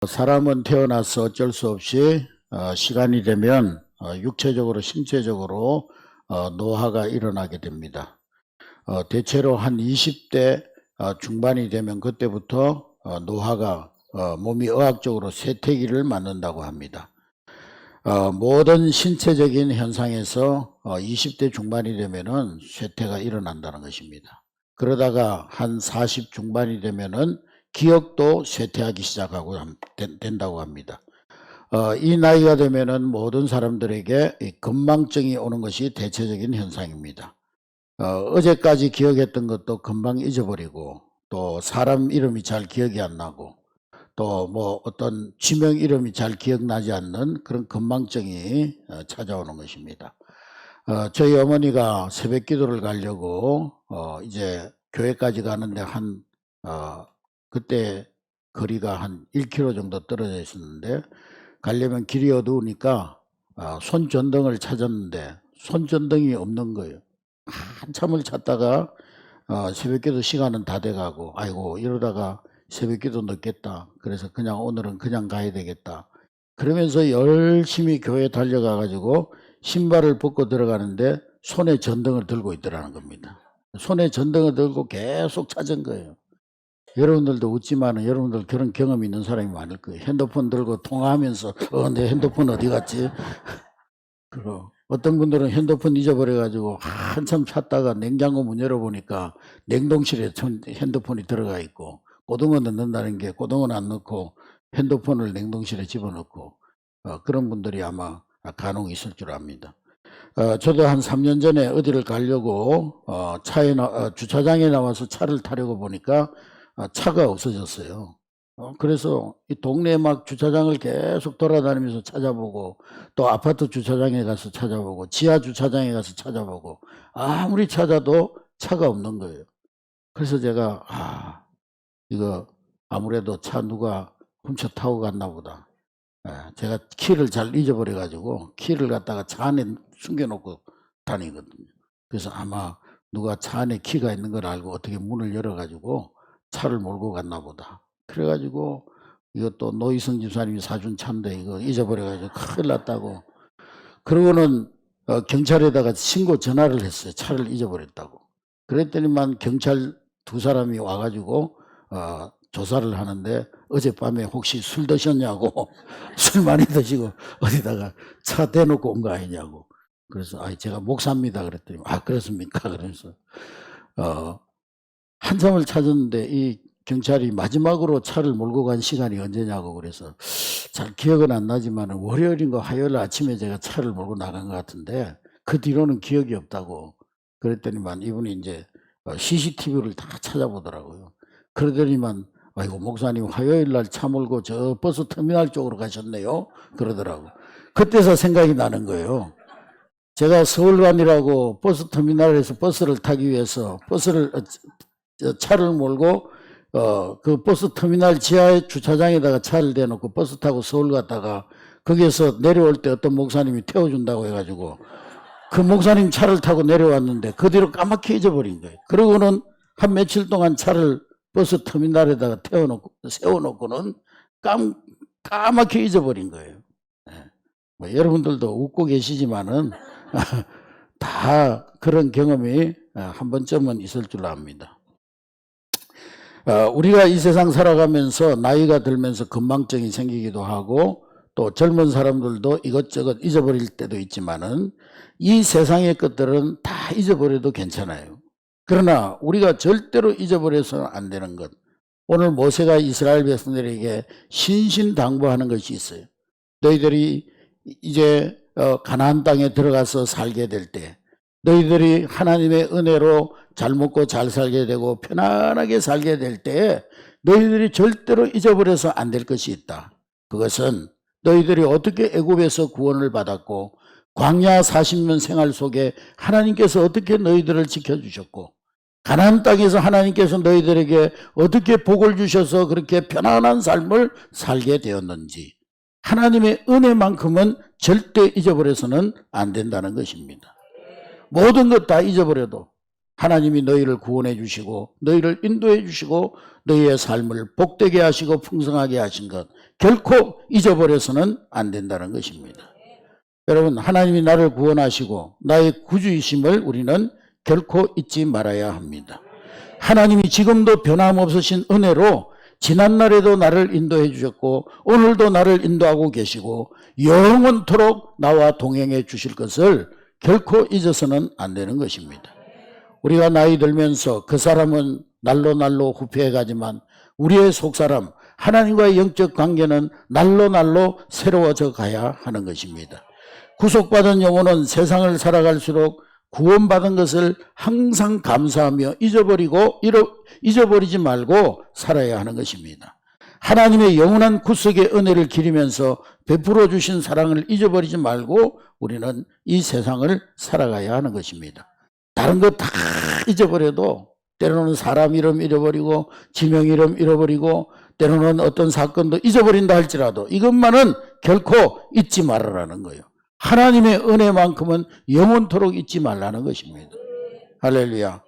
사람은 태어나서 어쩔 수 없이 시간이 되면 육체적으로 신체적으로 노화가 일어나게 됩니다. 대체로 한 20대 중반이 되면 그때부터 노화가 몸이 의학적으로 쇠퇴기를 맞는다고 합니다. 모든 신체적인 현상에서 20대 중반이 되면은 쇠퇴가 일어난다는 것입니다. 그러다가 한 40 중반이 되면은 기억도 쇠퇴하기 시작하고 된다고 합니다. 이 나이가 되면은 모든 사람들에게 이 건망증이 오는 것이 대체적인 현상입니다. 어제까지 기억했던 것도 금방 잊어버리고, 또 사람 이름이 잘 기억이 안 나고, 또 뭐 어떤 지명 이름이 잘 기억나지 않는 그런 건망증이 찾아오는 것입니다. 저희 어머니가 새벽 기도를 가려고 이제 교회까지 가는데 그때 거리가 한 1km 정도 떨어져 있었는데, 가려면 길이 어두우니까 손전등을 찾았는데 손전등이 없는 거예요. 한참을 찾다가 새벽기도 시간은 다 돼가고, 아이고 이러다가 새벽기도 늦겠다. 그래서 그냥 오늘은 그냥 가야 되겠다. 그러면서 열심히 교회 달려가 가지고 신발을 벗고 들어가는데 손에 전등을 들고 있더라는 겁니다. 손에 전등을 들고 계속 찾은 거예요. 여러분들도 웃지만은 여러분들 그런 경험이 있는 사람이 많을 거예요. 핸드폰 들고 통화하면서 내 핸드폰 어디 갔지? 그리고 어떤 분들은 핸드폰 잊어버려가지고 한참 찾다가 냉장고 문 열어보니까 냉동실에 핸드폰이 들어가 있고, 고등어 넣는다는 게 고등어는 안 넣고 핸드폰을 냉동실에 집어넣고, 그런 분들이 아마 간혹 있을 줄 압니다. 저도 한 3년 전에 어디를 가려고 주차장에 나와서 차를 타려고 보니까 차가 없어졌어요. 그래서 이 동네에 막 주차장을 계속 돌아다니면서 찾아보고, 또 아파트 주차장에 가서 찾아보고, 지하 주차장에 가서 찾아보고, 아무리 찾아도 차가 없는 거예요. 그래서 제가 이거 아무래도 차 누가 훔쳐 타고 갔나 보다. 제가 키를 잘 잊어버려 가지고 키를 갖다가 차 안에 숨겨놓고 다니거든요. 그래서 아마 누가 차 안에 키가 있는 걸 알고 어떻게 문을 열어 가지고 차를 몰고 갔나 보다. 그래 가지고 이것도 노희성 집사님이 사준 차인데 이거 잊어버려 가지고 큰일 났다고. 그러고는 경찰에다가 신고 전화를 했어요. 차를 잊어버렸다고. 그랬더니만 경찰 2사람이 와 가지고 조사를 하는데, 어젯밤에 혹시 술 드셨냐고 술 많이 드시고 어디다가 차 대놓고 온 거 아니냐고. 그래서 제가 목사입니다 그랬더니 그렇습니까? 그래서 한참을 찾았는데 이 경찰이 마지막으로 차를 몰고 간 시간이 언제냐고. 그래서 잘 기억은 안 나지만 월요일인가 화요일 아침에 제가 차를 몰고 나간 것 같은데, 그 뒤로는 기억이 없다고. 그랬더니만 이분이 이제 CCTV를 다 찾아보더라고요. 그러더니만 아이고 목사님 화요일 날 차 몰고 저 버스 터미널 쪽으로 가셨네요 그러더라고. 그때서 생각이 나는 거예요. 제가 서울간이라고 버스 터미널에서 버스를 타기 위해서 차를 몰고 그 버스 터미널 지하의 주차장에다가 차를 대놓고 버스 타고 서울 갔다가 거기에서 내려올 때 어떤 목사님이 태워준다고 해가지고 그 목사님 차를 타고 내려왔는데 그 뒤로 까맣게 잊어버린 거예요. 그러고는 한 며칠 동안 차를 버스 터미널에다가 세워놓고는 까맣게 잊어버린 거예요. 뭐 여러분들도 웃고 계시지만은 다 그런 경험이 한 번쯤은 있을 줄 압니다. 우리가 이 세상 살아가면서 나이가 들면서 건망증이 생기기도 하고, 또 젊은 사람들도 이것저것 잊어버릴 때도 있지만은 이 세상의 것들은 다 잊어버려도 괜찮아요. 그러나 우리가 절대로 잊어버려서는 안 되는 것, 오늘 모세가 이스라엘 백성들에게 신신당부하는 것이 있어요. 너희들이 이제 가나안 땅에 들어가서 살게 될 때, 너희들이 하나님의 은혜로 잘 먹고 잘 살게 되고 편안하게 살게 될 때 너희들이 절대로 잊어버려서 안 될 것이 있다. 그것은 너희들이 어떻게 애굽에서 구원을 받았고, 광야 40년 생활 속에 하나님께서 어떻게 너희들을 지켜주셨고, 가나안 땅에서 하나님께서 너희들에게 어떻게 복을 주셔서 그렇게 편안한 삶을 살게 되었는지, 하나님의 은혜만큼은 절대 잊어버려서는 안 된다는 것입니다. 모든 것 다 잊어버려도 하나님이 너희를 구원해 주시고 너희를 인도해 주시고 너희의 삶을 복되게 하시고 풍성하게 하신 것 결코 잊어버려서는 안 된다는 것입니다. 여러분, 하나님이 나를 구원하시고 나의 구주이심을 우리는 결코 잊지 말아야 합니다. 하나님이 지금도 변함없으신 은혜로 지난날에도 나를 인도해 주셨고 오늘도 나를 인도하고 계시고 영원토록 나와 동행해 주실 것을 결코 잊어서는 안 되는 것입니다. 우리가 나이 들면서 그 사람은 날로 후퇴해 가지만 우리의 속사람 하나님과의 영적 관계는 날로 새로워져 가야 하는 것입니다. 구속받은 영혼은 세상을 살아갈수록 구원받은 것을 항상 감사하며 잊어버리지 말고 살아야 하는 것입니다. 하나님의 영원한 구속의 은혜를 기리면서 베풀어 주신 사랑을 잊어버리지 말고 우리는 이 세상을 살아가야 하는 것입니다. 다른 거 다 잊어버려도 때로는 사람 이름 잃어버리고 지명 이름 잃어버리고 때로는 어떤 사건도 잊어버린다 할지라도 이것만은 결코 잊지 말아라는 거예요. 하나님의 은혜만큼은 영원토록 잊지 말라는 것입니다. 할렐루야.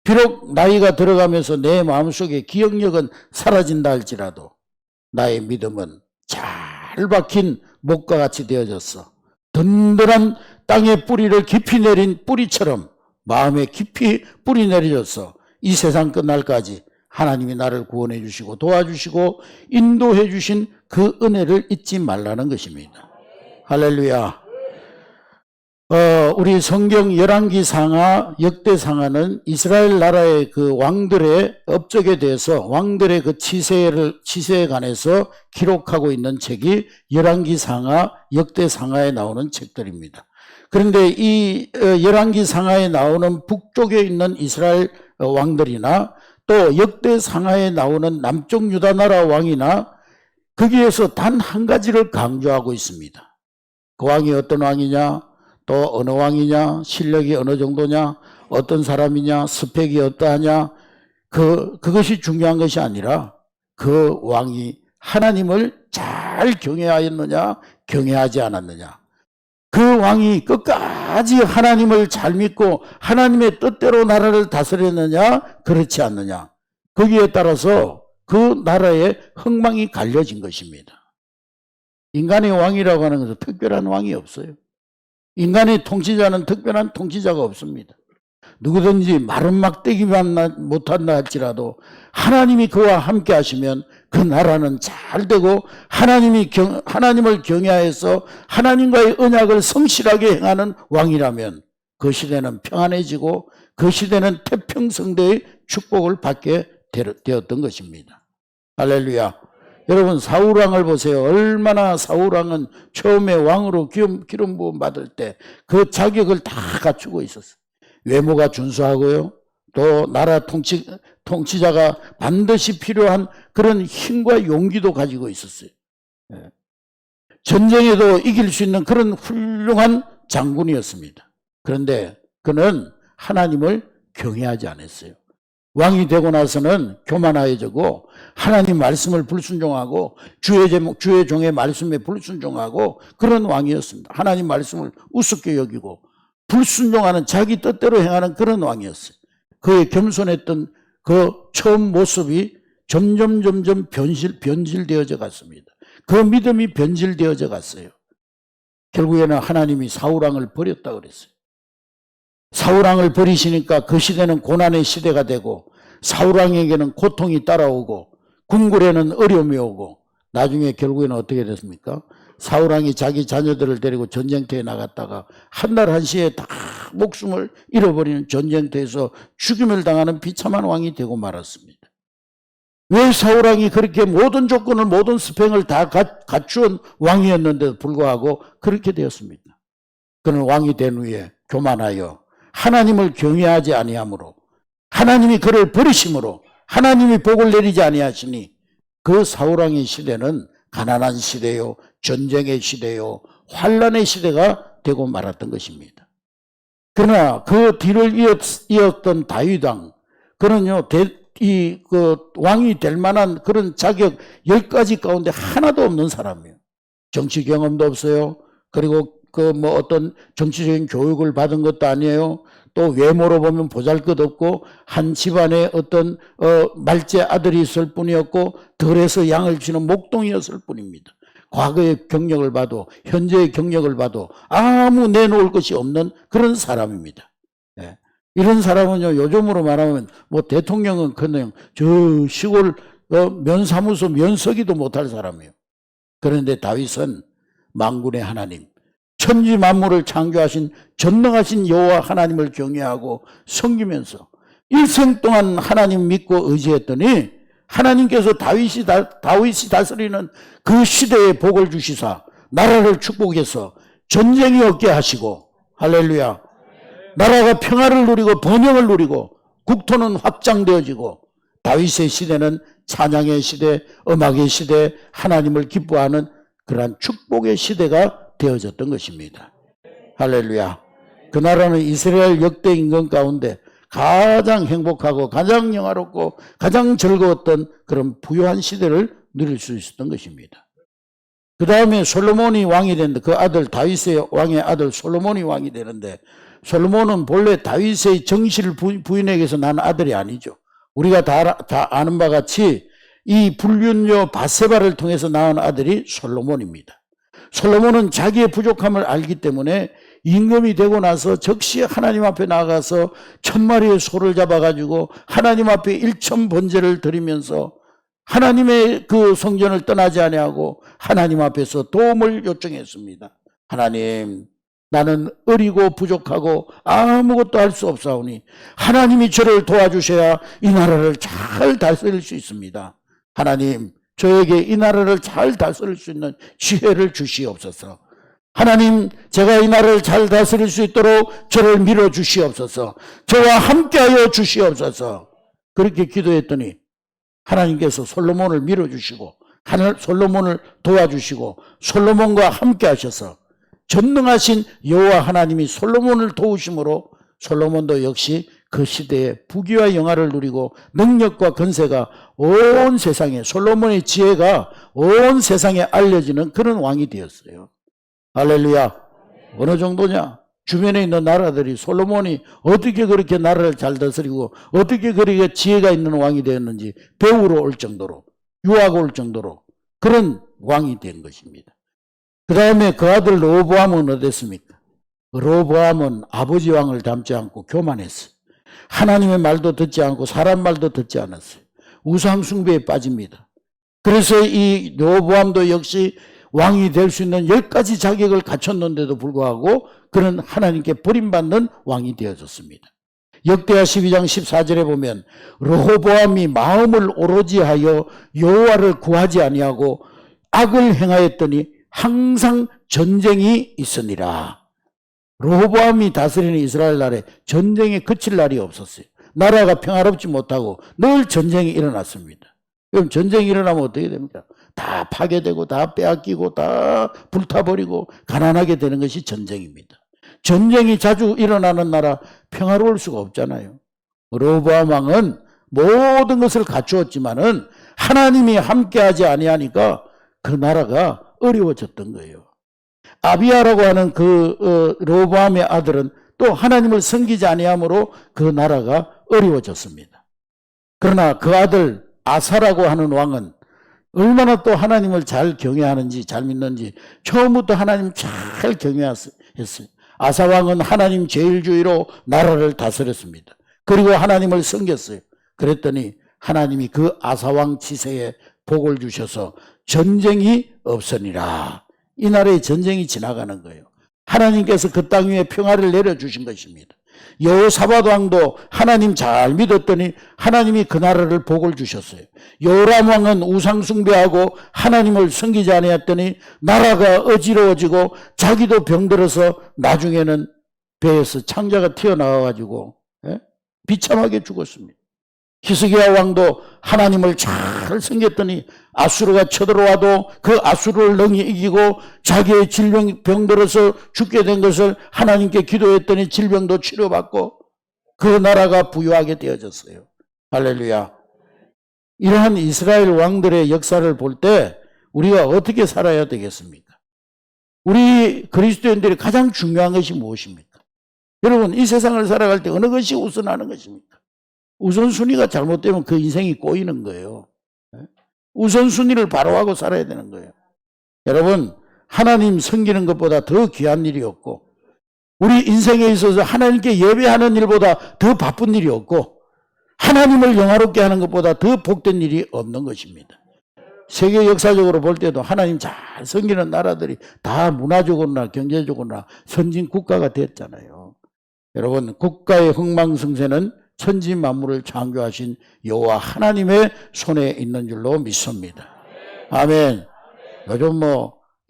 비록 나이가 들어가면서 내 마음속에 기억력은 사라진다 할지라도 나의 믿음은 잘 박힌 목과 같이 되어졌어. 든든한 땅에 뿌리를 깊이 내린 뿌리처럼 마음에 깊이 뿌리 내려졌어. 이 세상 끝날까지 하나님이 나를 구원해 주시고 도와주시고 인도해 주신 그 은혜를 잊지 말라는 것입니다. 할렐루야. 우리 성경 열왕기 상하, 역대 상하는 이스라엘 나라의 그 왕들의 업적에 대해서 왕들의 그 치세에 관해서 기록하고 있는 책이 열왕기 상하, 역대 상하에 나오는 책들입니다. 그런데 이 열왕기 상하에 나오는 북쪽에 있는 이스라엘 왕들이나 또 역대 상하에 나오는 남쪽 유다 나라 왕이나 거기에서 단 한 가지를 강조하고 있습니다. 그 왕이 어떤 왕이냐, 또 어느 왕이냐, 실력이 어느 정도냐, 어떤 사람이냐, 스펙이 어떠하냐, 그것이 중요한 것이 아니라 그 왕이 하나님을 잘 경외하였느냐, 경외하지 않았느냐. 그 왕이 끝까지 하나님을 잘 믿고 하나님의 뜻대로 나라를 다스렸느냐, 그렇지 않느냐. 거기에 따라서 그 나라의 흥망이 갈려진 것입니다. 인간의 왕이라고 하는 것은 특별한 왕이 없어요. 인간의 통치자는 특별한 통치자가 없습니다. 누구든지 마른 막대기만 못한다 할지라도 하나님이 그와 함께 하시면 그 나라는 잘 되고 하나님을 경외하여서 하나님과의 언약을 성실하게 행하는 왕이라면 그 시대는 평안해지고 그 시대는 태평성대의 축복을 받게 되었던 것입니다. 할렐루야. 여러분, 사울왕을 보세요. 얼마나 사울왕은 처음에 왕으로 기름 부음 받을 때 그 자격을 다 갖추고 있었어요. 외모가 준수하고요. 또 나라 통치자가 반드시 필요한 그런 힘과 용기도 가지고 있었어요. 전쟁에도 이길 수 있는 그런 훌륭한 장군이었습니다. 그런데 그는 하나님을 경외하지 않았어요. 왕이 되고 나서는 교만하여지고 하나님 말씀을 불순종하고 주의 종의 말씀에 불순종하고 그런 왕이었습니다. 하나님 말씀을 우습게 여기고 불순종하는 자기 뜻대로 행하는 그런 왕이었어요. 그의 겸손했던 그 처음 모습이 점점 변질되어져 갔습니다. 그 믿음이 변질되어져 갔어요. 결국에는 하나님이 사울왕을 버렸다 그랬어요. 사울왕을 버리시니까 그 시대는 고난의 시대가 되고 사울왕에게는 고통이 따라오고 궁궐에는 어려움이 오고 나중에 결국에는 어떻게 됐습니까? 사울왕이 자기 자녀들을 데리고 전쟁터에 나갔다가 한 날 한시에 다 목숨을 잃어버리는 전쟁터에서 죽임을 당하는 비참한 왕이 되고 말았습니다. 왜 사울왕이 그렇게 모든 조건을 모든 스펙을 다 갖추은 왕이었는데도 불구하고 그렇게 되었습니다. 그는 왕이 된 후에 교만하여 하나님을 경외하지 아니하므로 하나님이 그를 버리심으로 하나님이 복을 내리지 아니하시니 그 사울왕의 시대는 가난한 시대요, 전쟁의 시대요, 환란의 시대가 되고 말았던 것입니다. 그러나 그 뒤를 이었던 다윗왕, 그는요, 왕이 될 만한 그런 자격 10가지 가운데 하나도 없는 사람이에요. 정치 경험도 없어요. 그리고 어떤 정치적인 교육을 받은 것도 아니에요. 또 외모로 보면 보잘것없고 한 집안에 어떤 말제 아들이 있을 뿐이었고 들에서 양을 치는 목동이었을 뿐입니다. 과거의 경력을 봐도 현재의 경력을 봐도 아무 내놓을 것이 없는 그런 사람입니다. 예. 이런 사람은요, 요즘으로 말하면 뭐 대통령은 그냥 저 시골 면사무소 면서기도 못할 사람이에요. 그런데 다윗은 만군의 하나님, 천지 만물을 창조하신 전능하신 여호와 하나님을 경외하고 섬기면서 일생 동안 하나님 믿고 의지했더니 하나님께서 다윗이 다스리는 그 시대에 복을 주시사 나라를 축복해서 전쟁이 없게 하시고, 할렐루야, 나라가 평화를 누리고 번영을 누리고 국토는 확장되어지고 다윗의 시대는 찬양의 시대, 음악의 시대, 하나님을 기뻐하는 그러한 축복의 시대가 되어졌던 것입니다. 할렐루야. 그 나라는 이스라엘 역대 임금 가운데 가장 행복하고 가장 영화롭고 가장 즐거웠던 그런 부유한 시대를 누릴 수 있었던 것입니다. 그 다음에 솔로몬이 왕이 되는데 그 아들 다윗의 왕의 아들 솔로몬이 왕이 되는데, 솔로몬은 본래 다윗의 정실 부인에게서 난 아들이 아니죠. 우리가 다 아는 바 같이 이 불륜녀 바세바를 통해서 낳은 아들이 솔로몬입니다. 솔로몬은 자기의 부족함을 알기 때문에 임금이 되고 나서 즉시 하나님 앞에 나가서 1000마리의 소를 잡아가지고 하나님 앞에 일천 번제를 드리면서 하나님의 그 성전을 떠나지 아니하고 하나님 앞에서 도움을 요청했습니다. 하나님, 나는 어리고 부족하고 아무것도 할 수 없사오니 하나님이 저를 도와주셔야 이 나라를 잘 다스릴 수 있습니다. 하나님, 저에게 이 나라를 잘 다스릴 수 있는 지혜를 주시옵소서. 하나님, 제가 이 나라를 잘 다스릴 수 있도록 저를 밀어주시옵소서. 저와 함께하여 주시옵소서. 그렇게 기도했더니 하나님께서 솔로몬을 밀어주시고 솔로몬을 도와주시고 솔로몬과 함께 하셔서 전능하신 여호와 하나님이 솔로몬을 도우심으로 솔로몬도 역시 그 시대에 부귀와 영화를 누리고 능력과 권세가 온 세상에, 솔로몬의 지혜가 온 세상에 알려지는 그런 왕이 되었어요. 할렐루야. 어느 정도냐? 주변에 있는 나라들이 솔로몬이 어떻게 그렇게 나라를 잘 다스리고 어떻게 그렇게 지혜가 있는 왕이 되었는지 배우러 올 정도로, 유하고 올 정도로 그런 왕이 된 것입니다. 그 다음에 그 아들 르호보암은 어땠습니까? 르호보암은 아버지 왕을 닮지 않고 교만했어요. 하나님의 말도 듣지 않고 사람 말도 듣지 않았어요. 우상 숭배에 빠집니다. 그래서 이 르호보암도 역시 왕이 될 수 있는 10가지 자격을 갖췄는데도 불구하고 그는 하나님께 버림받는 왕이 되어졌습니다. 역대하 12장 14절에 보면 르호보암이 마음을 오로지 하여 여호와를 구하지 아니하고 악을 행하였더니 항상 전쟁이 있으니라. 르호보암이 다스리는 이스라엘 나라에 전쟁이 그칠 날이 없었어요. 나라가 평화롭지 못하고 늘 전쟁이 일어났습니다. 그럼 전쟁이 일어나면 어떻게 됩니까? 다 파괴되고 다 빼앗기고 다 불타버리고 가난하게 되는 것이 전쟁입니다. 전쟁이 자주 일어나는 나라 평화로울 수가 없잖아요. 르호보암 왕은 모든 것을 갖추었지만은 하나님이 함께하지 아니하니까 그 나라가 어려워졌던 거예요. 아비야라고 하는 그 르호보암의 아들은 또 하나님을 섬기지 아니함으로 그 나라가 어려워졌습니다. 그러나 그 아들 아사라고 하는 왕은 얼마나 또 하나님을 잘 경외하는지 잘 믿는지 처음부터 하나님 잘 경외했어요. 아사 왕은 하나님 제일주의로 나라를 다스렸습니다. 그리고 하나님을 섬겼어요. 그랬더니 하나님이 그 아사 왕 치세에 복을 주셔서 전쟁이 없으니라. 이 나라에 전쟁이 지나가는 거예요. 하나님께서 그 땅 위에 평화를 내려주신 것입니다. 여호사밧 왕도 하나님 잘 믿었더니 하나님이 그 나라를 복을 주셨어요. 요람 왕은 우상 숭배하고 하나님을 섬기지 아니했더니 나라가 어지러워지고 자기도 병들어서 나중에는 배에서 창자가 튀어나와가지고 비참하게 죽었습니다. 히스기야 왕도 하나님을 잘 섬겼더니 아수르가 쳐들어와도 그 아수르를 능히 이기고 자기의 병들어서 죽게 된 것을 하나님께 기도했더니 질병도 치료받고 그 나라가 부유하게 되어졌어요. 할렐루야. 이러한 이스라엘 왕들의 역사를 볼 때 우리가 어떻게 살아야 되겠습니까? 우리 그리스도인들이 가장 중요한 것이 무엇입니까? 여러분, 이 세상을 살아갈 때 어느 것이 우선하는 것입니까? 우선순위가 잘못되면 그 인생이 꼬이는 거예요. 우선순위를 바로 하고 살아야 되는 거예요. 여러분, 하나님 섬기는 것보다 더 귀한 일이 없고, 우리 인생에 있어서 하나님께 예배하는 일보다 더 바쁜 일이 없고, 하나님을 영화롭게 하는 것보다 더 복된 일이 없는 것입니다. 세계 역사적으로 볼 때도 하나님 잘 섬기는 나라들이 다 문화적으로나 경제적으로나 선진 국가가 됐잖아요. 여러분, 국가의 흥망성쇠는 천지 만물을 창조하신 여호와 하나님의 손에 있는 줄로 믿습니다. 아멘. 요즘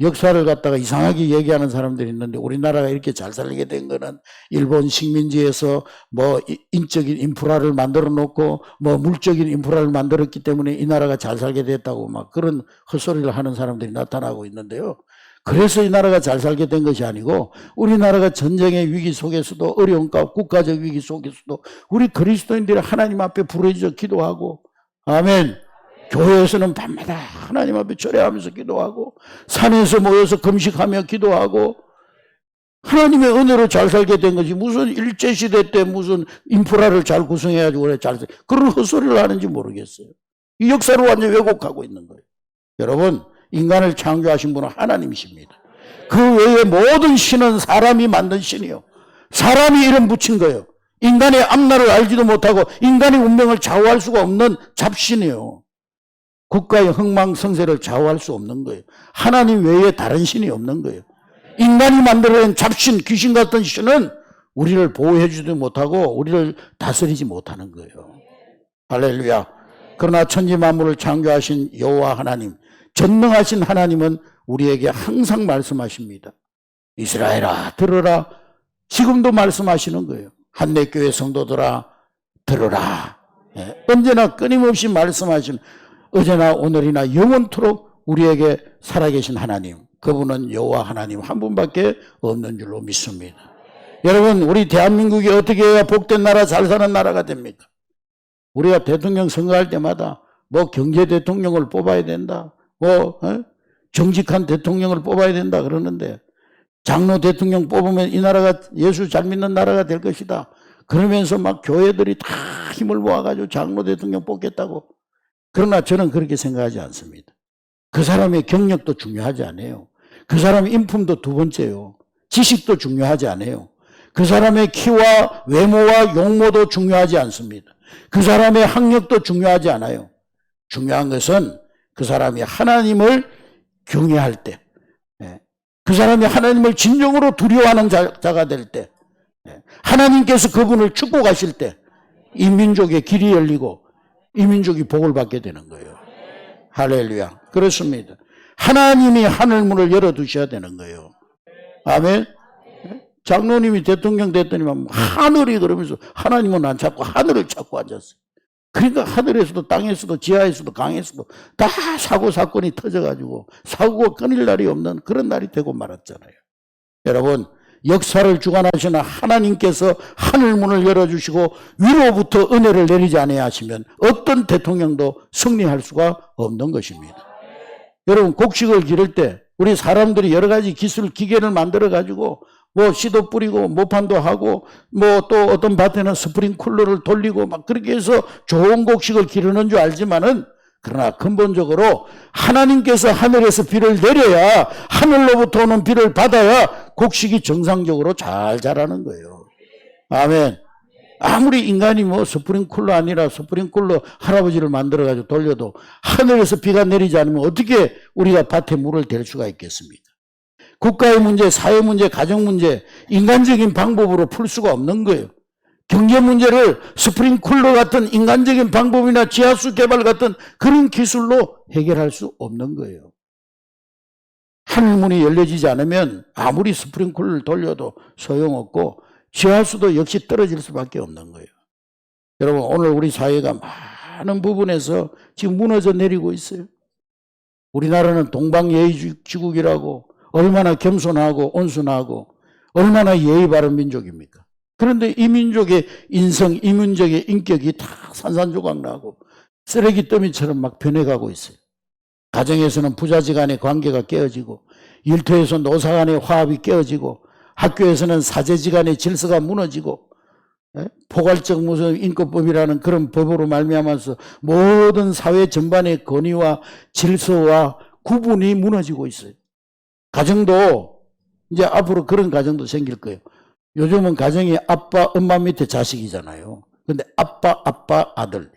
역사를 갖다가 이상하게 얘기하는 사람들이 있는데, 우리나라가 이렇게 잘 살게 된 거는 일본 식민지에서 인적인 인프라를 만들어 놓고 물적인 인프라를 만들었기 때문에 이 나라가 잘 살게 됐다고 막 그런 헛소리를 하는 사람들이 나타나고 있는데요. 그래서 이 나라가 잘 살게 된 것이 아니고, 우리나라가 전쟁의 위기 속에서도, 어려운 국가적 위기 속에서도 우리 그리스도인들이 하나님 앞에 부르짖어 기도하고, 아멘. 교회에서는 밤마다 하나님 앞에 절회하면서 기도하고, 산에서 모여서 금식하며 기도하고, 하나님의 은혜로 잘 살게 된 것이 무슨 일제시대 때 무슨 인프라를 잘 구성해가지고 그래 잘 살, 그런 헛소리를 하는지 모르겠어요. 이 역사를 완전히 왜곡하고 있는 거예요. 여러분, 인간을 창조하신 분은 하나님이십니다. 그 외에 모든 신은 사람이 만든 신이요, 사람이 이름 붙인 거예요. 인간의 앞날을 알지도 못하고 인간의 운명을 좌우할 수가 없는 잡신이에요. 국가의 흥망성쇠를 좌우할 수 없는 거예요. 하나님 외에 다른 신이 없는 거예요. 인간이 만들어낸 잡신, 귀신 같은 신은 우리를 보호해 주지도 못하고 우리를 다스리지 못하는 거예요. 할렐루야. 그러나 천지 만물을 창조하신 여호와 하나님, 전능하신 하나님은 우리에게 항상 말씀하십니다. 이스라엘아, 들어라. 지금도 말씀하시는 거예요. 한내교회 성도들아, 들어라. 언제나 끊임없이 말씀하시는, 어제나 오늘이나 영원토록 우리에게 살아계신 하나님, 그분은 여호와 하나님 한 분밖에 없는 줄로 믿습니다. 여러분, 우리 대한민국이 어떻게 해야 복된 나라, 잘 사는 나라가 됩니까? 우리가 대통령 선거할 때마다 경제 대통령을 뽑아야 된다, 정직한 대통령을 뽑아야 된다 그러는데, 장로 대통령 뽑으면 이 나라가 예수 잘 믿는 나라가 될 것이다 그러면서 막 교회들이 다 힘을 모아가지고 장로 대통령 뽑겠다고. 그러나 저는 그렇게 생각하지 않습니다. 그 사람의 경력도 중요하지 않아요. 그 사람의 인품도 두 번째요. 지식도 중요하지 않아요. 그 사람의 키와 외모와 용모도 중요하지 않습니다. 그 사람의 학력도 중요하지 않아요. 중요한 것은 그 사람이 하나님을 경외할 때, 그 사람이 하나님을 진정으로 두려워하는 자가 될 때, 하나님께서 그분을 축복하실 때 이 민족의 길이 열리고 이 민족이 복을 받게 되는 거예요. 할렐루야. 그렇습니다. 하나님이 하늘문을 열어두셔야 되는 거예요. 아멘. 장로님이 대통령 됐더니만 하늘이 그러면서 하나님은 안 찾고 하늘을 찾고 앉았어요. 그러니까 하늘에서도 땅에서도 지하에서도 강에서도 다 사고 사건이 터져가지고 사고가 끊일 날이 없는 그런 날이 되고 말았잖아요. 여러분, 역사를 주관하시는 하나님께서 하늘문을 열어주시고 위로부터 은혜를 내리지 아니하시면 어떤 대통령도 승리할 수가 없는 것입니다. 여러분, 곡식을 기를 때 우리 사람들이 여러 가지 기술 기계를 만들어 가지고 씨도 뿌리고 모판도 하고 또 어떤 밭에는 스프링쿨러를 돌리고 막 그렇게 해서 좋은 곡식을 기르는 줄 알지만은, 그러나 근본적으로 하나님께서 하늘에서 비를 내려야, 하늘로부터 오는 비를 받아야 곡식이 정상적으로 잘 자라는 거예요. 아멘. 아무리 인간이 스프링쿨러 아니라 스프링쿨러 할아버지를 만들어가지고 돌려도 하늘에서 비가 내리지 않으면 어떻게 우리가 밭에 물을 댈 수가 있겠습니까? 국가의 문제, 사회 문제, 가정 문제, 인간적인 방법으로 풀 수가 없는 거예요. 경제 문제를 스프링쿨러 같은 인간적인 방법이나 지하수 개발 같은 그런 기술로 해결할 수 없는 거예요. 하늘문이 열려지지 않으면 아무리 스프링쿨러를 돌려도 소용없고 지하수도 역시 떨어질 수밖에 없는 거예요. 여러분, 오늘 우리 사회가 많은 부분에서 지금 무너져 내리고 있어요. 우리나라는 동방예의지국이라고 얼마나 겸손하고 온순하고 얼마나 예의 바른 민족입니까? 그런데 이 민족의 인성, 이 민족의 인격이 다 산산조각 나고 쓰레기 더미처럼 막 변해가고 있어요. 가정에서는 부자지간의 관계가 깨어지고, 일터에서 노사 간의 화합이 깨어지고, 학교에서는 사제지간의 질서가 무너지고, 포괄적 무슨 인권법이라는 그런 법으로 말미암아서 모든 사회 전반의 권위와 질서와 구분이 무너지고 있어요. 가정도 이제 앞으로 그런 가정도 생길 거예요. 요즘은 가정이 아빠, 엄마 밑에 자식이잖아요. 근데 아빠, 아들.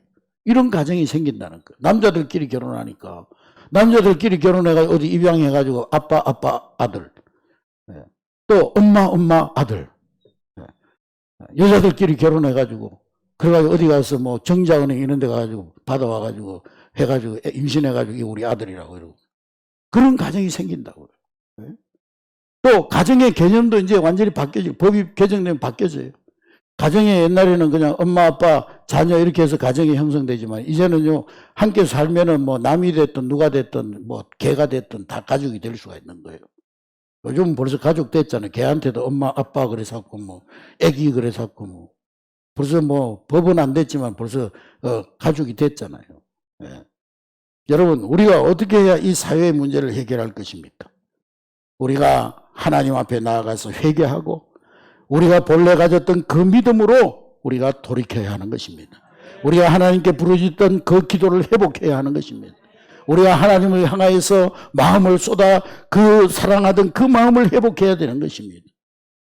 이런 가정이 생긴다는 거예요. 남자들끼리 결혼하니까. 남자들끼리 결혼해가지고 어디 입양해가지고 아빠, 아들. 또 엄마, 아들. 여자들끼리 결혼해가지고 그래가지고 어디 가서 뭐 정자은행 이런 데 가가지고 받아와가지고 해가지고 임신해가지고 우리 아들이라고 이러고 그런 가정이 생긴다고요. 또 가정의 개념도 이제 완전히 바뀌어져요. 법이 개정되면 바뀌어져요. 가정에 옛날에는 그냥 엄마, 아빠, 자녀 이렇게 해서 가정이 형성되지만 이제는요, 함께 살면은 뭐 남이 됐든 누가 됐든 뭐 개가 됐든 다 가족이 될 수가 있는 거예요. 요즘 벌써 가족 됐잖아요. 개한테도 엄마, 아빠 그래서 고 뭐 애기 그래서 고 뭐 벌써 뭐 법은 안 됐지만 벌써 가족이 됐잖아요. 예. 여러분, 우리가 어떻게 해야 이 사회의 문제를 해결할 것입니까? 우리가 하나님 앞에 나아가서 회개하고 우리가 본래 가졌던 그 믿음으로 우리가 돌이켜야 하는 것입니다. 우리가 하나님께 부르짖던 그 기도를 회복해야 하는 것입니다. 우리가 하나님을 향하여서 마음을 쏟아 그 사랑하던 그 마음을 회복해야 되는 것입니다.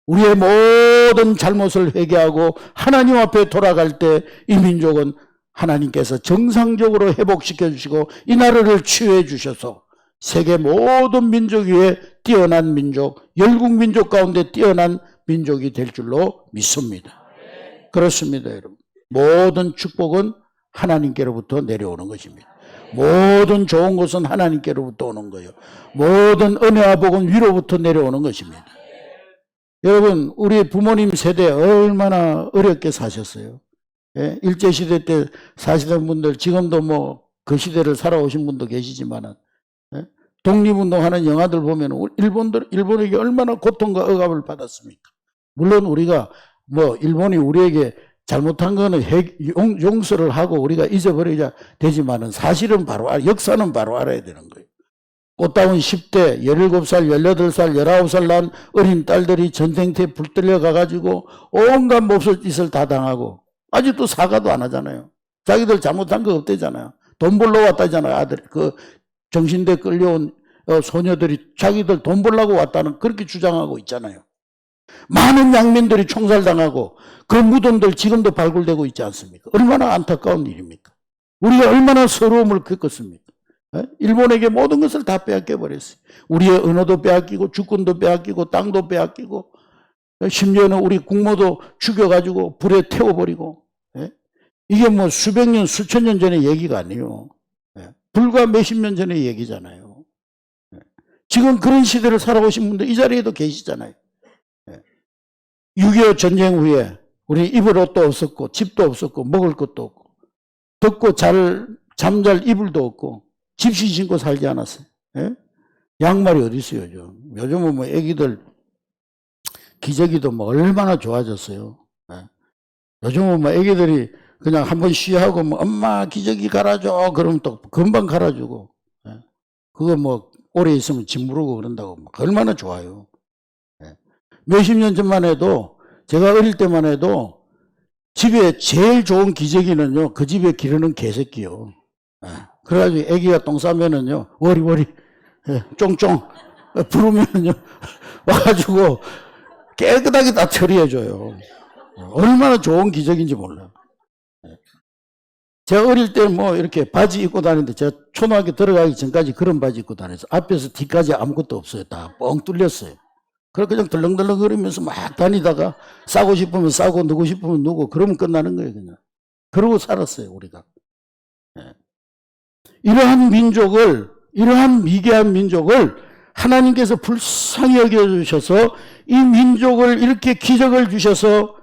우리의 모든 잘못을 회개하고 하나님 앞에 돌아갈 때 이 민족은 하나님께서 정상적으로 회복시켜 주시고 이 나라를 치유해 주셔서 세계 모든 민족 위에 뛰어난 민족, 열국 민족 가운데 뛰어난 민족이 될 줄로 믿습니다. 그렇습니다, 여러분. 모든 축복은 하나님께로부터 내려오는 것입니다. 모든 좋은 것은 하나님께로부터 오는 거예요. 모든 은혜와 복은 위로부터 내려오는 것입니다. 여러분, 우리 부모님 세대 얼마나 어렵게 사셨어요. 예? 일제시대 때 사시던 분들, 지금도 뭐 그 시대를 살아오신 분도 계시지만은, 예? 독립운동하는 영화들 보면 일본에게 얼마나 고통과 억압을 받았습니까? 물론 우리가 뭐 일본이 우리에게 잘못한 거는 용서를 하고 우리가 잊어버리자 되지만은 사실은 역사는 바로 알아야 되는 거예요. 꽃다운 10대, 17살, 18살, 19살 난 어린 딸들이 전쟁터에 불들려 가가지고 온갖 몹쓸짓을 다 당하고 아직도 사과도 안 하잖아요. 자기들 잘못한 거 없대잖아요. 돈 벌러 왔다잖아요. 아들, 정신대 끌려온 소녀들이 자기들 돈 벌려고 왔다는 그렇게 주장하고 있잖아요. 많은 양민들이 총살당하고 그 무덤들 지금도 발굴되고 있지 않습니까? 얼마나 안타까운 일입니까? 우리가 얼마나 서러움을 겪었습니까? 일본에게 모든 것을 다 빼앗겨 버렸어요. 우리의 언어도 빼앗기고 주권도 빼앗기고 땅도 빼앗기고 심지어는 우리 국모도 죽여가지고 불에 태워버리고 이게 뭐 수백 년 수천 년 전의 얘기가 아니에요. 불과 몇십 년 전의 얘기잖아요. 지금 그런 시대를 살아오신 분들 이 자리에도 계시잖아요. 6.25 전쟁 후에 우리 입을 옷도 없었고 집도 없었고 먹을 것도 없고 덥고 잠잘 이불도 없고 집시 신고 살지 않았어요. 양말이 어디 있어요, 요즘. 요즘은 뭐 애기들 기저귀도 뭐 얼마나 좋아졌어요. 요즘은 뭐 애기들이 그냥 한번 쉬하고 뭐 엄마 기저귀 갈아줘 그러면 또 금방 갈아주고 그거 뭐 오래 있으면 집 무르고 그런다고 얼마나 좋아요. 몇십 년 전만 해도 제가 어릴 때만 해도 집에 제일 좋은 기저귀는요 그 집에 기르는 개새끼요. 그래가지고 애기가 똥 싸면은요 워리 쫑쫑 부르면은요 와가지고 깨끗하게 다 처리해줘요. 얼마나 좋은 기저귀인지 몰라. 제가 어릴 때 뭐 이렇게 바지 입고 다니는데 제가 초등학교 들어가기 전까지 그런 바지 입고 다녔어요. 앞에서 뒤까지 아무것도 없어요. 다 뻥 뚫렸어요. 그래 그냥 덜렁덜렁 거리면서 막 다니다가 싸고 싶으면 싸고 누고 싶으면 누고 그러면 끝나는 거예요. 그냥. 그러고 살았어요. 우리가. 이러한 미개한 민족을 하나님께서 불쌍히 여겨주셔서 이 민족을 이렇게 기적을 주셔서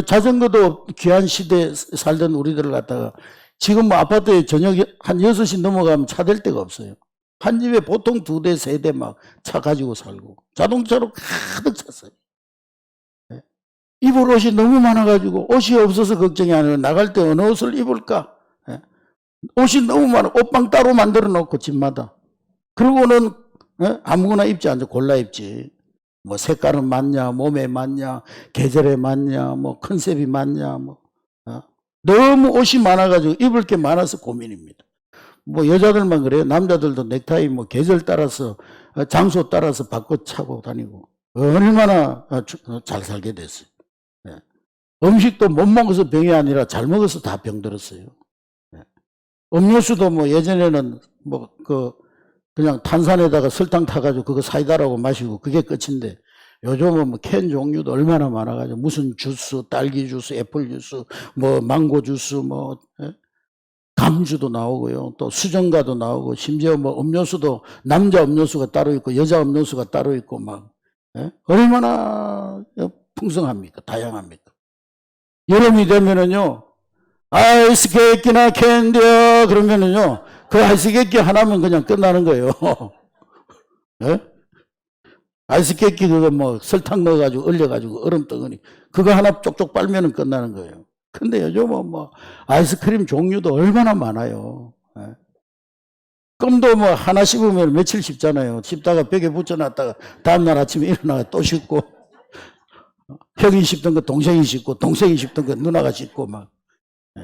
자전거도 귀한 시대에 살던 우리들을 갖다가 지금 뭐 아파트에 저녁에 한 6시 넘어가면 차 댈 데가 없어요. 한 집에 보통 2대, 3대 막 차 가지고 살고 자동차로 가득 찼어요. 입을 옷이 너무 많아가지고 옷이 없어서 걱정이 아니라 나갈 때 어느 옷을 입을까? 옷이 너무 많아. 옷방 따로 만들어 놓고 집마다. 그러고는 아무거나 입지 않죠. 골라 입지. 뭐 색깔은 맞냐, 몸에 맞냐, 계절에 맞냐, 뭐 컨셉이 맞냐, 뭐 너무 옷이 많아가지고 입을 게 많아서 고민입니다. 뭐 여자들만 그래요. 남자들도 넥타이 뭐 계절 따라서 장소 따라서 바꿔 차고 다니고 얼마나 잘 살게 됐어요. 음식도 못 먹어서 병이 아니라 잘 먹어서 다 병들었어요. 음료수도 뭐 예전에는 뭐 그냥 탄산에다가 설탕 타가지고 그거 사이다라고 마시고 그게 끝인데 요즘은 뭐 캔 종류도 얼마나 많아가지고 무슨 주스, 딸기 주스, 애플 주스, 뭐 망고 주스, 뭐 감주도 나오고요. 또 수정과도 나오고 심지어 뭐 음료수도 남자 음료수가 따로 있고 여자 음료수가 따로 있고 막 얼마나 풍성합니까? 다양합니까? 여름이 되면은요. 아이스 케이크나 캔디야 그러면은요. 그 아이스 케이크 하나면 그냥 끝나는 거예요. 네? 아이스 케이크 그거 뭐 설탕 넣어가지고 얼려가지고 얼음 덩어리 그거 하나 쪽쪽 빨면은 끝나는 거예요. 근데 요즘은 뭐 아이스크림 종류도 얼마나 많아요. 네? 껌도 뭐 하나 씹으면 며칠 씹잖아요. 씹다가 벽에 붙여놨다가 다음날 아침에 일어나가 또 씹고 형이 씹던 거 동생이 씹고 동생이 씹던 거 누나가 씹고 막. 네.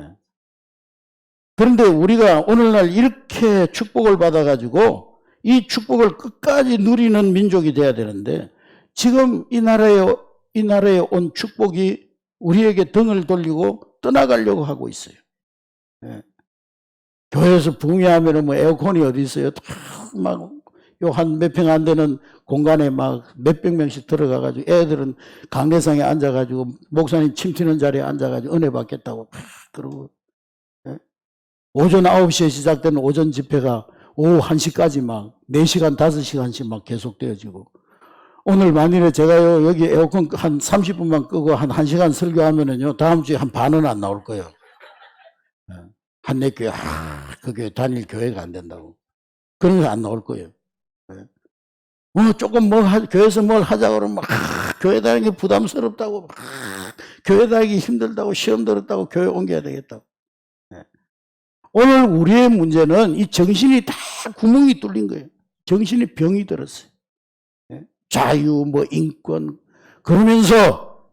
그런데 우리가 오늘날 이렇게 축복을 받아가지고 이 축복을 끝까지 누리는 민족이 돼야 되는데 지금 이 나라에 온 축복이 우리에게 등을 돌리고 떠나가려고 하고 있어요. 예. 교회에서 붕괴하면 뭐 에어컨이 어디 있어요? 막 요 한 몇 평 안 되는 공간에 막 몇백 명씩 들어가가지고 애들은 강대상에 앉아가지고 목사님 침 튀는 자리에 앉아가지고 은혜 받겠다고 그러고 예? 오전 9시에 시작되는 오전 집회가 오후 1시까지 막 4시간 5시간씩 막 계속되어지고 오늘 만일에 제가요 여기 에어컨 한 30분만 끄고 한 1시간 설교하면은요 다음 주에 한 반은 안 나올 거예요. 한내 교회 그 교회 다닐 교회가 안 된다고 그러면서 안 나올 거예요. 뭐 조금 교회에서 뭘 하자 그러면 교회 다니기 부담스럽다고 교회 다니기 힘들다고 시험 들었다고 교회 옮겨야 되겠다고. 오늘 우리의 문제는 이 정신이 다 구멍이 뚫린 거예요. 정신이 병이 들었어요. 자유, 뭐 인권 그러면서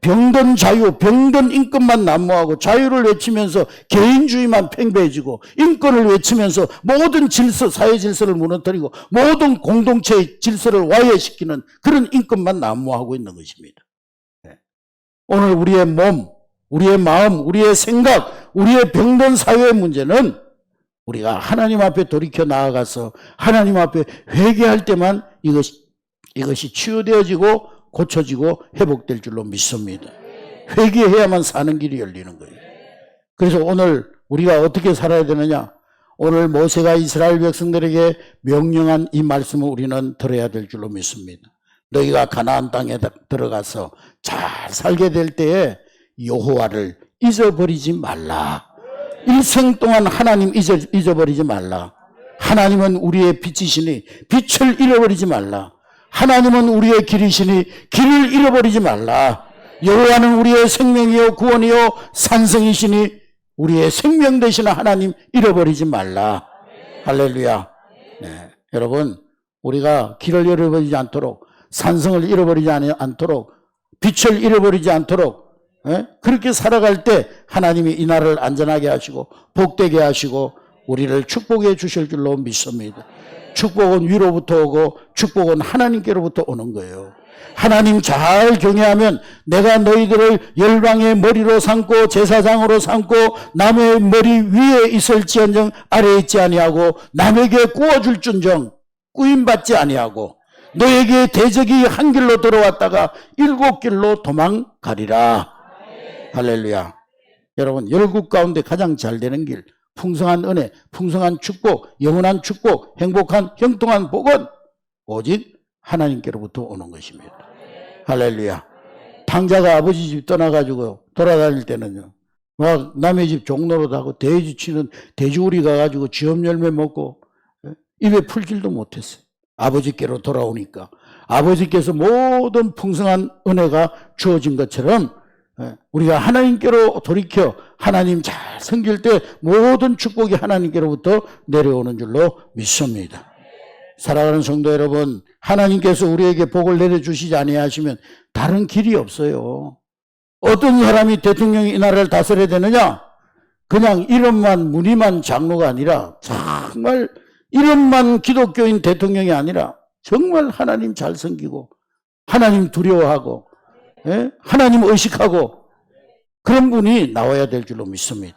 병든 자유, 병든 인권만 난무하고 자유를 외치면서 개인주의만 팽배해지고 인권을 외치면서 모든 질서, 사회 질서를 무너뜨리고 모든 공동체의 질서를 와해시키는 그런 인권만 난무하고 있는 것입니다. 오늘 우리의 몸, 우리의 마음, 우리의 생각, 우리의 병든 사회의 문제는 우리가 하나님 앞에 돌이켜 나아가서 하나님 앞에 회개할 때만 이것이 치유되어지고 고쳐지고 회복될 줄로 믿습니다. 회개해야만 사는 길이 열리는 거예요. 그래서 오늘 우리가 어떻게 살아야 되느냐? 오늘 모세가 이스라엘 백성들에게 명령한 이 말씀을 우리는 들어야 될 줄로 믿습니다. 너희가 가나안 땅에 들어가서 잘 살게 될 때에 여호와를 잊어버리지 말라. 일생 동안 하나님 잊어버리지 말라. 하나님은 우리의 빛이시니 빛을 잃어버리지 말라. 하나님은 우리의 길이시니 길을 잃어버리지 말라. 여호와는 우리의 생명이요 구원이요 산성이시니 우리의 생명 되시는 하나님 잃어버리지 말라. 할렐루야. 네. 여러분 우리가 길을 잃어버리지 않도록 산성을 잃어버리지 않도록 빛을 잃어버리지 않도록 그렇게 살아갈 때 하나님이 이 나라를 안전하게 하시고 복되게 하시고 우리를 축복해 주실 줄로 믿습니다. 축복은 위로부터 오고 축복은 하나님께로부터 오는 거예요. 하나님 잘 경외하면 내가 너희들을 열방의 머리로 삼고 제사장으로 삼고 남의 머리 위에 있을지언정 아래에 있지 아니하고 남에게 구워줄진정 꾸임받지 아니하고 너에게 대적이 한 길로 들어왔다가 7길로 도망가리라. 할렐루야. 여러분 열국 가운데 가장 잘 되는 길 풍성한 은혜, 풍성한 축복, 영원한 축복, 행복한 형통한 복은 오직 하나님께로부터 오는 것입니다. 할렐루야. 탕자가 아버지 집 떠나가지고 돌아다닐 때는요 막 남의 집 종로로 하고 돼지 치는 돼지우리 가가지고 쥐엄 열매 먹고 입에 풀질도 못했어요. 아버지께로 돌아오니까 아버지께서 모든 풍성한 은혜가 주어진 것처럼 우리가 하나님께로 돌이켜 하나님 잘 섬길 때 모든 축복이 하나님께로부터 내려오는 줄로 믿습니다. 사랑하는 성도 여러분, 하나님께서 우리에게 복을 내려주시지 아니하시면 다른 길이 없어요. 어떤 사람이 대통령이 이 나라를 다스려야 되느냐? 그냥 이름만 무늬만 장로가 아니라 정말 이름만 기독교인 대통령이 아니라 정말 하나님 잘 섬기고 하나님 두려워하고 하나님 의식하고 그런 분이 나와야 될 줄로 믿습니다.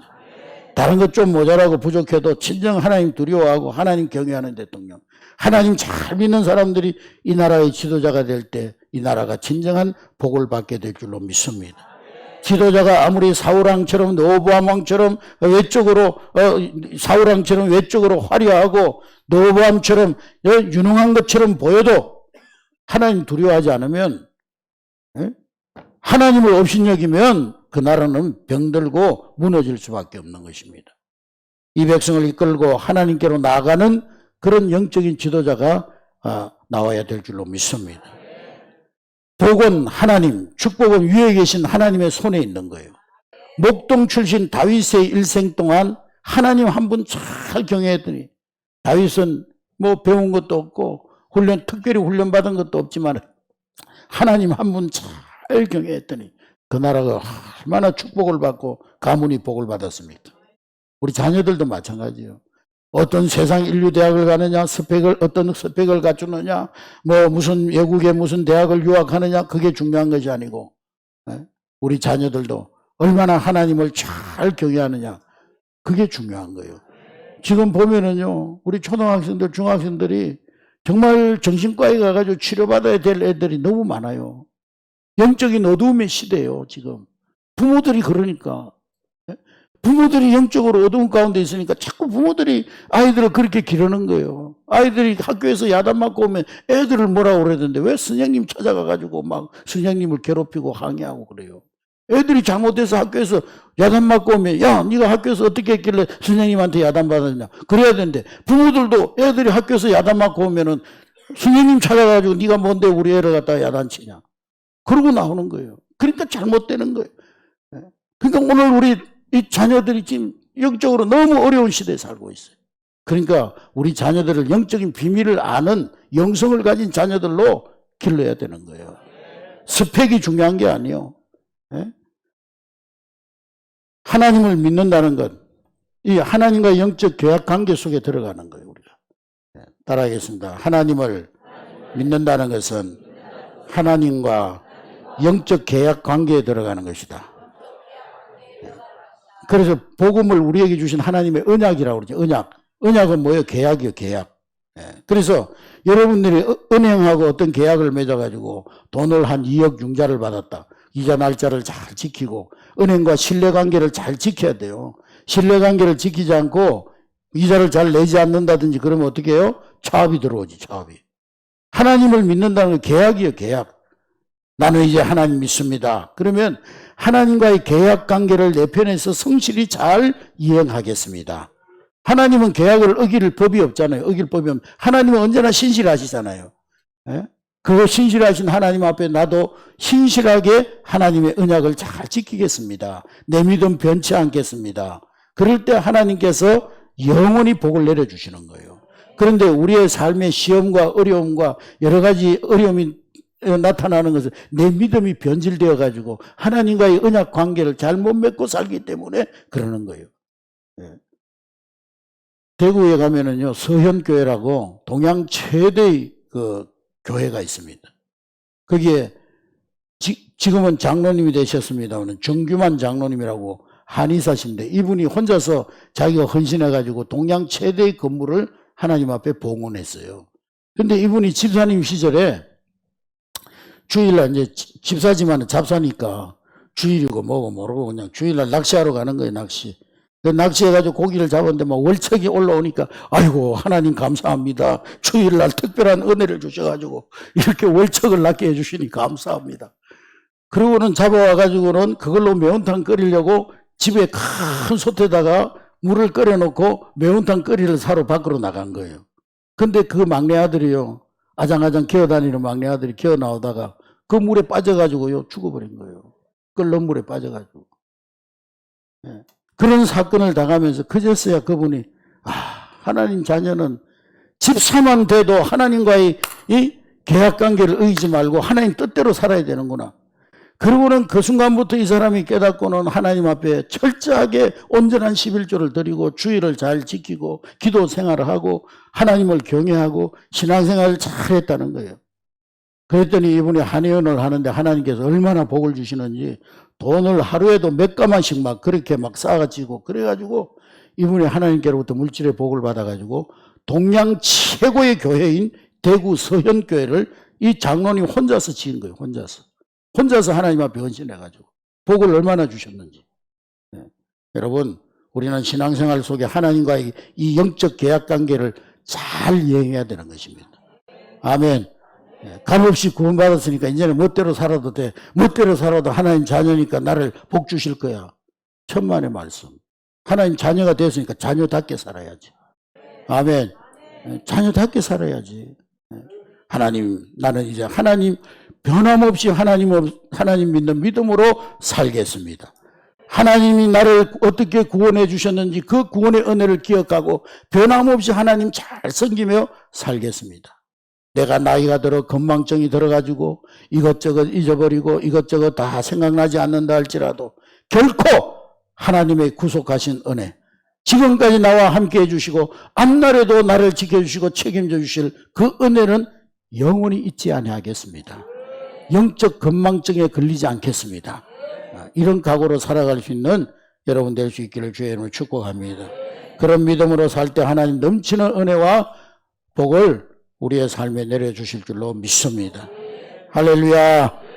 다른 것 좀 모자라고 부족해도 진정 하나님 두려워하고 하나님 경외하는 대통령, 하나님 잘 믿는 사람들이 이 나라의 지도자가 될 때 이 나라가 진정한 복을 받게 될 줄로 믿습니다. 지도자가 아무리 사울왕처럼 르호보암왕처럼 외적으로 화려하고 르호보암처럼 유능한 것처럼 보여도 하나님 두려워하지 않으면, 하나님을 업신여기면 그 나라는 병들고 무너질 수밖에 없는 것입니다. 이 백성을 이끌고 하나님께로 나아가는 그런 영적인 지도자가 나와야 될 줄로 믿습니다. 복은 하나님, 축복은 위에 계신 하나님의 손에 있는 거예요. 목동 출신 다윗의 일생 동안 하나님 한 분 잘 경외했더니, 다윗은 뭐 배운 것도 없고 특별히 훈련받은 것도 없지만 하나님 한 분 잘 경외했더니 그 나라가 얼마나 축복을 받고 가문이 복을 받았습니까? 우리 자녀들도 마찬가지예요. 어떤 세상 인류 대학을 가느냐, 어떤 스펙을 갖추느냐, 무슨 외국의 무슨 대학을 유학하느냐, 그게 중요한 것이 아니고, 우리 자녀들도 얼마나 하나님을 잘 경외하느냐, 그게 중요한 거예요. 지금 보면은요, 우리 초등학생들, 중학생들이 정말 정신과에 가가지고 치료받아야 될 애들이 너무 많아요. 영적인 어두움의 시대예요, 지금. 부모들이 그러니까. 부모들이 영적으로 어두운 가운데 있으니까 자꾸 부모들이 아이들을 그렇게 기르는 거예요. 아이들이 학교에서 야단 맞고 오면 애들을 뭐라고 그러던데 왜 선생님 찾아가가지고 막 선생님을 괴롭히고 항의하고 그래요. 애들이 잘못해서 학교에서 야단 맞고 오면 야, 네가 학교에서 어떻게 했길래 선생님한테 야단 받았냐. 그래야 되는데 부모들도 애들이 학교에서 야단 맞고 오면은 선생님 찾아가지고 네가 뭔데 우리 애를 갖다가 야단치냐. 그러고 나오는 거예요. 그러니까 잘못되는 거예요. 그러니까 오늘 우리 이 자녀들이 지금 영적으로 너무 어려운 시대에 살고 있어요. 그러니까 우리 자녀들을 영적인 비밀을 아는 영성을 가진 자녀들로 길러야 되는 거예요. 스펙이 중요한 게 아니에요. 하나님을 믿는다는 것, 이 하나님과 영적 계약 관계 속에 들어가는 거예요. 우리가 따라하겠습니다. 하나님을 믿는다는 것은 하나님과 영적 계약 관계에 들어가는 것이다. 그래서 복음을 우리에게 주신 하나님의 언약이라고 그러죠. 언약. 언약은 뭐예요? 계약이요, 계약. 그래서 여러분들이 은행하고 어떤 계약을 맺어가지고 돈을 한 2억 융자를 받았다. 이자 날짜를 잘 지키고 은행과 신뢰관계를 잘 지켜야 돼요. 신뢰관계를 지키지 않고 이자를 잘 내지 않는다든지 그러면 어떻게 해요? 차압이 들어오지, 차압이. 하나님을 믿는다는 건 계약이요, 계약. 나는 이제 하나님 믿습니다. 그러면 하나님과의 계약 관계를 내 편에서 성실히 잘 이행하겠습니다. 하나님은 계약을 어길 법이 없잖아요. 어길 법이 없면 하나님은 언제나 신실하시잖아요. 그 신실하신 하나님 앞에 나도 신실하게 하나님의 언약을 잘 지키겠습니다. 내 믿음 변치 않겠습니다. 그럴 때 하나님께서 영원히 복을 내려주시는 거예요. 그런데 우리의 삶의 시험과 어려움과 여러 가지 어려움이 나타나는 것은 내 믿음이 변질되어 가지고 하나님과의 언약 관계를 잘못 맺고 살기 때문에 그러는 거예요. 대구에 가면은요, 서현교회라고 동양 최대의 그 교회가 있습니다. 거기에 지금은 장로님이 되셨습니다만 정규만 장로님이라고 한의사신데 이분이 혼자서 자기가 헌신해가지고 동양 최대의 건물을 하나님 앞에 봉헌했어요. 근데 이분이 집사님 시절에 주일날 이제 집사지만은 잡사니까 주일이고 뭐고 모르고 그냥 주일날 낚시하러 가는 거예요, 낚시. 낚시해가지고 고기를 잡았는데 막 월척이 올라오니까 아이고 하나님 감사합니다. 주일날 특별한 은혜를 주셔가지고 이렇게 월척을 낚게 해주시니 감사합니다. 그러고는 잡아와가지고는 그걸로 매운탕 끓이려고 집에 큰 솥에다가 물을 끓여놓고 매운탕 끓이를 사러 밖으로 나간 거예요. 근데 그 막내 아들이요, 아장아장 기어다니는 막내 아들이 기어 나오다가 그 물에 빠져가지고요 죽어버린 거예요. 끓는 물에 빠져가지고. 그런 사건을 당하면서 그제서야 그분이 하나님 자녀는 집사만 돼도 하나님과의 이 계약관계를 어기지 말고 하나님 뜻대로 살아야 되는구나. 그러고는 그 순간부터 이 사람이 깨닫고는 하나님 앞에 철저하게 온전한 11조를 드리고 주의를 잘 지키고 기도 생활을 하고 하나님을 경외하고 신앙생활을 잘 했다는 거예요. 그랬더니 이분이 한의원을 하는데 하나님께서 얼마나 복을 주시는지 돈을 하루에도 몇 가마씩 막 그렇게 막 쌓아가지고 그래가지고 이분이 하나님께로부터 물질의 복을 받아가지고 동양 최고의 교회인 대구 서현교회를 이 장로님 혼자서 지은 거예요. 혼자서 하나님 앞에 헌신해가지고 복을 얼마나 주셨는지. 네. 여러분, 우리는 신앙생활 속에 하나님과의 이 영적 계약관계를 잘 이행해야 되는 것입니다. 아멘. 네. 값없이 구원받았으니까 이제는 멋대로 살아도 돼. 멋대로 살아도 하나님 자녀니까 나를 복 주실 거야. 천만의 말씀. 하나님 자녀가 됐으니까 자녀답게 살아야지. 아멘. 네. 자녀답게 살아야지. 네. 하나님, 나는 이제 하나님 변함없이 하나님 믿는 믿음으로 살겠습니다. 하나님이 나를 어떻게 구원해 주셨는지 그 구원의 은혜를 기억하고 변함없이 하나님 잘 섬기며 살겠습니다. 내가 나이가 들어 건망증이 들어가지고 이것저것 잊어버리고 이것저것 다 생각나지 않는다 할지라도 결코 하나님의 구속하신 은혜, 지금까지 나와 함께 해주시고 앞날에도 나를 지켜주시고 책임져 주실 그 은혜는 영원히 잊지 아니하겠습니다. 영적 건망증에 걸리지 않겠습니다. 이런 각오로 살아갈 수 있는 여러분 될 수 있기를 주의 이름으로 축복합니다. 그런 믿음으로 살 때 하나님 넘치는 은혜와 복을 우리의 삶에 내려주실 줄로 믿습니다. 할렐루야.